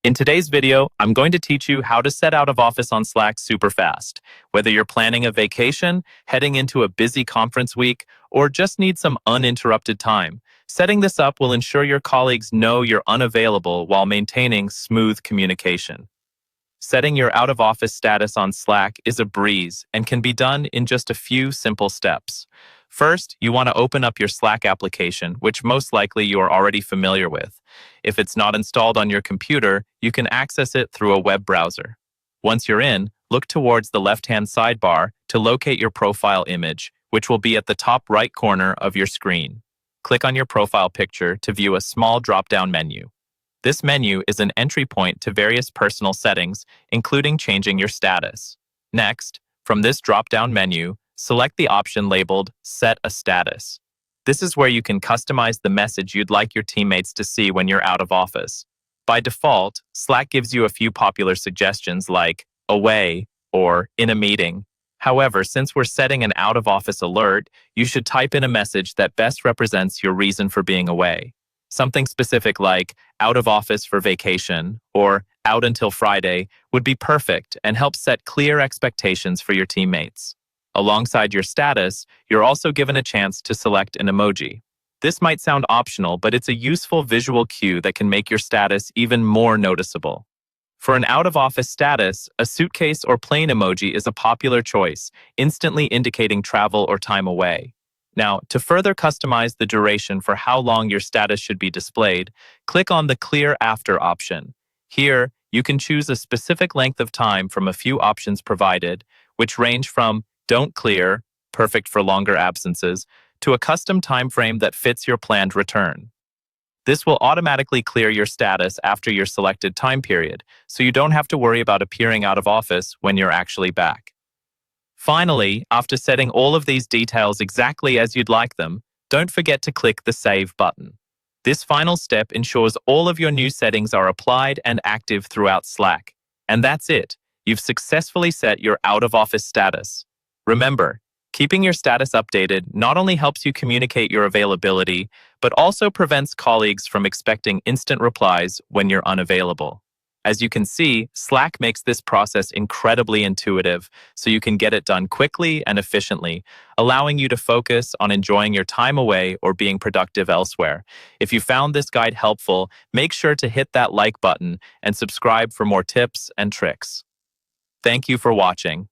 In today's video, I'm going to teach you how to set out of office on Slack super fast. Whether you're planning a vacation, heading into a busy conference week, or just need some uninterrupted time, setting this up will ensure your colleagues know you're unavailable while maintaining smooth communication. Setting your out of office status on Slack is a breeze and can be done in just a few simple steps. First, you want to open up your Slack application, which most likely you are already familiar with. If it's not installed on your computer, you can access it through a web browser. Once you're in, look towards the left-hand sidebar to locate your profile image, which will be at the top right corner of your screen. Click on your profile picture to view a small drop-down menu. This menu is an entry point to various personal settings, including changing your status. Next, from this drop-down menu, select the option labeled Set a Status. This is where you can customize the message you'd like your teammates to see when you're out of office. By default, Slack gives you a few popular suggestions like away or in a meeting. However, since we're setting an out-of-office alert, you should type in a message that best represents your reason for being away. Something specific like out of office for vacation or out until Friday would be perfect and help set clear expectations for your teammates. Alongside your status, you're also given a chance to select an emoji. This might sound optional, but it's a useful visual cue that can make your status even more noticeable. For an out-of-office status, a suitcase or plane emoji is a popular choice, instantly indicating travel or time away. Now, to further customize the duration for how long your status should be displayed, click on the Clear After option. Here, you can choose a specific length of time from a few options provided, which range from Don't Clear, perfect for longer absences, to a custom time frame that fits your planned return. This will automatically clear your status after your selected time period, so you don't have to worry about appearing out of office when you're actually back. Finally, after setting all of these details exactly as you'd like them, don't forget to click the Save button. This final step ensures all of your new settings are applied and active throughout Slack. And that's it. You've successfully set your out-of-office status. Remember, keeping your status updated not only helps you communicate your availability, but also prevents colleagues from expecting instant replies when you're unavailable. As you can see, Slack makes this process incredibly intuitive, so you can get it done quickly and efficiently, allowing you to focus on enjoying your time away or being productive elsewhere. If you found this guide helpful, make sure to hit that like button and subscribe for more tips and tricks. Thank you for watching.